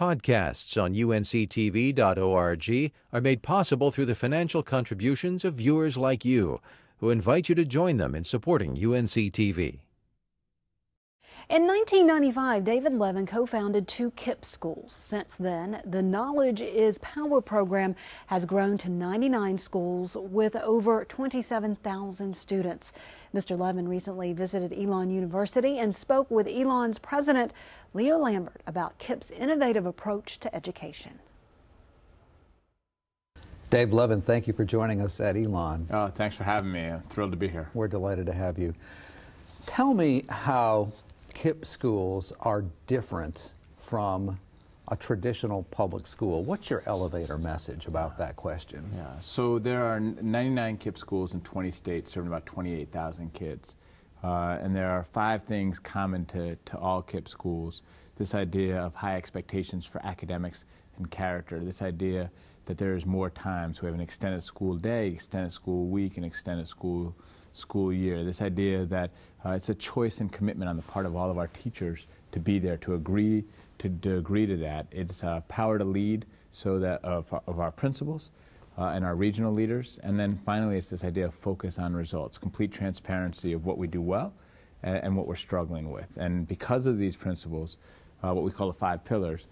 Podcasts on UNC-TV.org are made possible through the financial contributions of viewers like you, who invite you to join them in supporting UNC-TV. In 1995, David Levin co-founded two KIPP schools. Since then, the Knowledge is Power program has grown to 99 schools with over 27,000 students. Mr. Levin recently visited Elon University and spoke with Elon's president, Leo Lambert, about KIPP's innovative approach to education. Dave Levin, thank you for joining us at Elon. Oh, thanks for having me. I'm thrilled to be here. We're delighted to have you. Tell me how KIPP schools are different from a traditional public school. What's your elevator message about that question? Yeah, so there are 99 KIPP schools in 20 states serving about 28,000 kids. And there are 5 things common to all KIPP schools. This idea of high expectations for academics and character. This idea that there is more time. So we have an extended school day, extended school week, and extended school year. This idea that it's a choice and commitment on the part of all of our teachers to be there, to agree to that. It's power to lead, so that of our principals and our regional leaders. And then finally, it's this idea of focus on results, complete transparency of what we do well and what we're struggling with. And because of these principles, what we call the 5 pillars,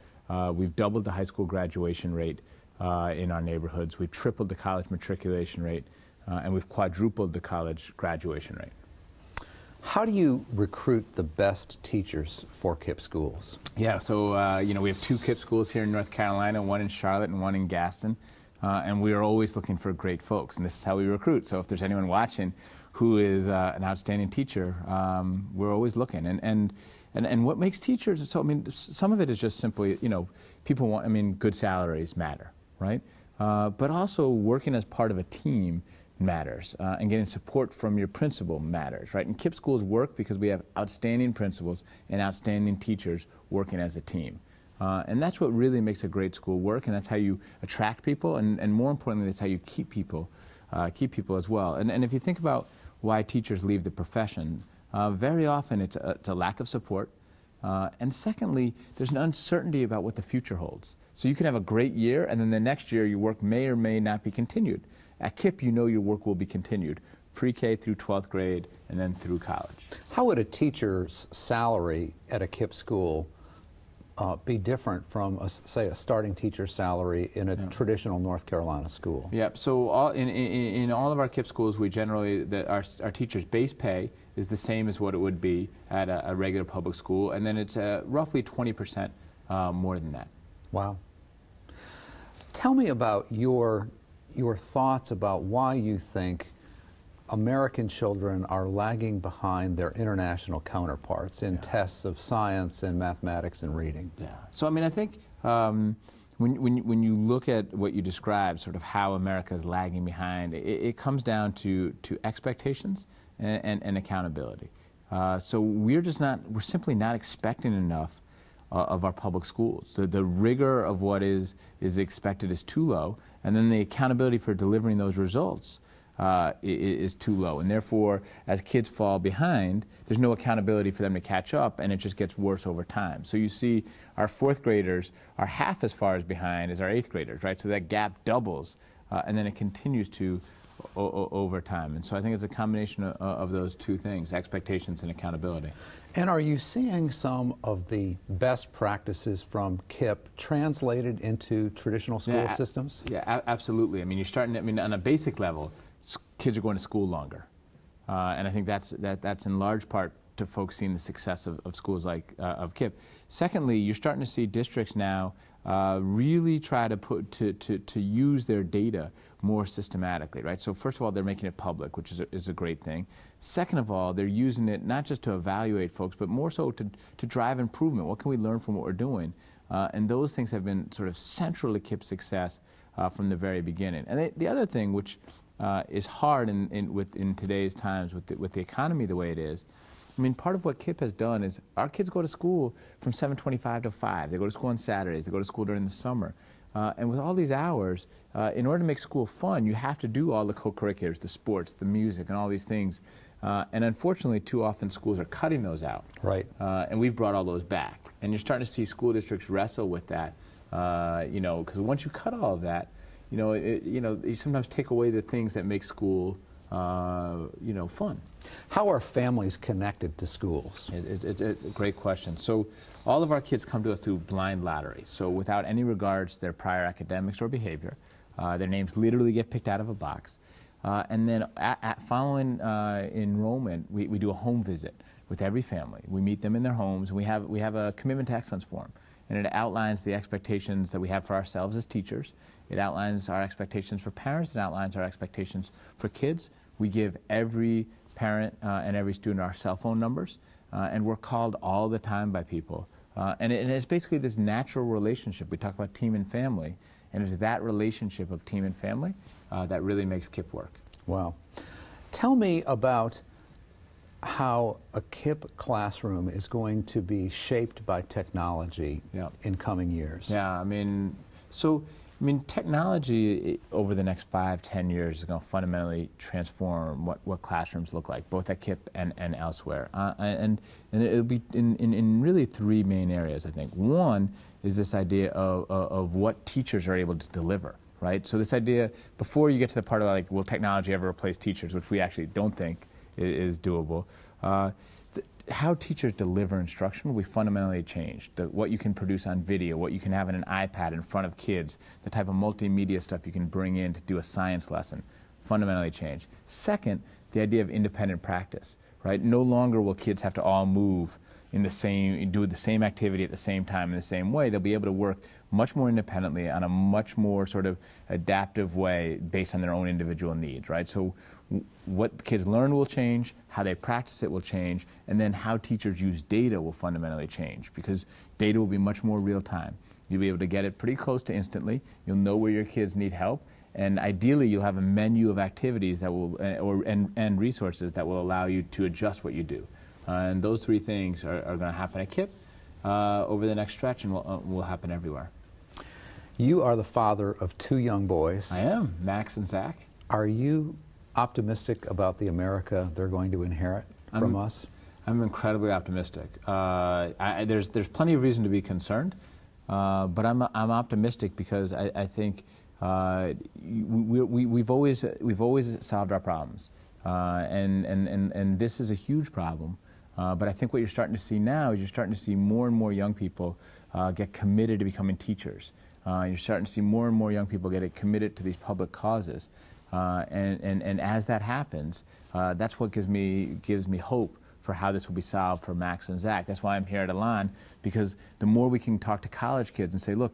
we've doubled the high school graduation rate in our neighborhoods. We've tripled the college matriculation rate. And we've quadrupled the college graduation rate. How do you recruit the best teachers for KIPP schools? Yeah, so you know, we have 2 KIPP schools here in North Carolina, one in Charlotte and one in Gaston, and we are always looking for great folks, and this is how we recruit. So if there's anyone watching who is an outstanding teacher, we're always looking. And what makes teachers, so I mean, some of it is just simply, you know, people want, I mean, good salaries matter, right? But also working as part of a team matters, and getting support from your principal matters, right? And KIPP schools work because we have outstanding principals and outstanding teachers working as a team. And that's what really makes a great school work, and that's how you attract people, and more importantly, that's how you keep people as well. And if you think about why teachers leave the profession, very often it's a lack of support, and secondly, there's an uncertainty about what the future holds. So you can have a great year, and then the next year your work may or may not be continued. At KIPP, you know your work will be continued, pre-K through 12th grade, and then through college. How would a teacher's salary at a KIPP school be different from, say, a starting teacher's salary in a traditional North Carolina school? Yeah, so in all of our KIPP schools, we generally, our teachers' base pay is the same as what it would be at a regular public school, and then it's roughly 20% more than that. Wow. Tell me about your thoughts about why you think American children are lagging behind their international counterparts in tests of science and mathematics and reading. Yeah. So I mean, I think when you look at what you described, sort of how America is lagging behind, it comes down to expectations and accountability. So we're simply not expecting enough of our public schools. So the rigor of what is expected is too low, and then the accountability for delivering those results is too low. And therefore, as kids fall behind, there's no accountability for them to catch up, and it just gets worse over time. So you see our 4th graders are half as far as behind as our 8th graders, right? So that gap doubles, and then it continues to over time. And so I think it's a combination of those 2 things, expectations and accountability. And are you seeing some of the best practices from KIPP translated into traditional school systems? Yeah, absolutely. I mean, you're starting, I mean, on a basic level, kids are going to school longer. And I think that's in large part to folks seeing the success of schools like of KIPP. Secondly, you're starting to see districts now really try to use their data more systematically, right? So first of all, they're making it public, which is a great thing. Second of all, they're using it not just to evaluate folks, but more so to drive improvement. What can we learn from what we're doing? And those things have been sort of central to KIPP's success from the very beginning. And the other thing, which is hard in today's times with the economy the way it is, I mean, part of what KIPP has done is our kids go to school from 7:25 to 5. They go to school on Saturdays. They go to school during the summer. And with all these hours, in order to make school fun, you have to do all the co-curriculars, the sports, the music, and all these things And unfortunately, too often schools are cutting those out. Right. And we've brought all those back. And you're starting to see school districts wrestle with that, you know, because once you cut all of that, you know, you sometimes take away the things that make school, you know, fun. How are families connected to schools? It's a great question. So all of our kids come to us through blind lottery. So without any regards to their prior academics or behavior, their names literally get picked out of a box. And then following enrollment, we do a home visit with every family. We meet them in their homes, and we have a commitment to excellence form. And it outlines the expectations that we have for ourselves as teachers. It outlines our expectations for parents. It outlines our expectations for kids. We give every parent and every student our cell phone numbers, and we're called all the time by people. And it's basically this natural relationship. We talk about team and family, and it's that relationship of team and family that really makes KIPP work. Wow. Tell me about how a KIPP classroom is going to be shaped by technology in coming years. Yeah, I mean, technology over the next 5-10 years is going to fundamentally transform what classrooms look like, both at KIPP and elsewhere. And it'll be in really three main areas, I think. One is this idea of what teachers are able to deliver, right? So this idea, before you get to the part of like, will technology ever replace teachers, which we actually don't think is doable, how teachers deliver instruction will be fundamentally changed. What you can produce on video, what you can have in an iPad in front of kids, the type of multimedia stuff you can bring in to do a science lesson, fundamentally changed. Second, the idea of independent practice, right? No longer will kids have to all move in the same, do the same activity at the same time in the same way. They'll be able to work much more independently on a much more sort of adaptive way based on their own individual needs, right? So what the kids learn will change, how they practice it will change, and then how teachers use data will fundamentally change, because data will be much more real time. You'll be able to get it pretty close to instantly. You'll know where your kids need help, and ideally you'll have a menu of activities that will, and resources that will allow you to adjust what you do. And those three things are going to happen at KIPP over the next stretch, and will happen everywhere. You are the father of two young boys. I am, Max and Zach. Are you optimistic about the America they're going to inherit from us? I'm incredibly optimistic. There's plenty of reason to be concerned, but I'm optimistic because I think we've always solved our problems, and this is a huge problem. But I think what you're starting to see now is you're starting to see more and more young people get committed to becoming teachers. You're starting to see more and more young people get committed to these public causes. And as that happens, that's what gives me hope for how this will be solved for Max and Zach. That's why I'm here at Elan, because the more we can talk to college kids and say, look,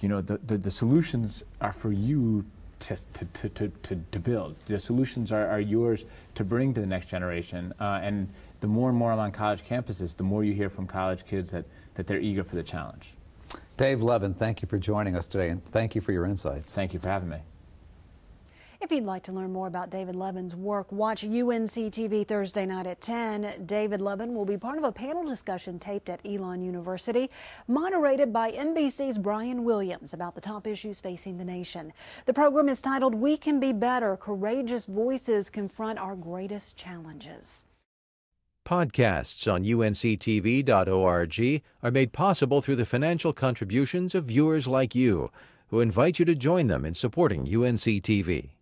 you know, the solutions are for you to build. The solutions are yours to bring to the next generation. And the more and more I'm on college campuses, the more you hear from college kids that they're eager for the challenge. Dave Levin, thank you for joining us today, and thank you for your insights. Thank you for having me. If you'd like to learn more about David Levin's work, watch UNC-TV Thursday night at 10. David Levin will be part of a panel discussion taped at Elon University, moderated by NBC's Brian Williams, about the top issues facing the nation. The program is titled "We Can Be Better: Courageous Voices Confront Our Greatest Challenges." Podcasts on UNCTV.org are made possible through the financial contributions of viewers like you, who invite you to join them in supporting UNC-TV.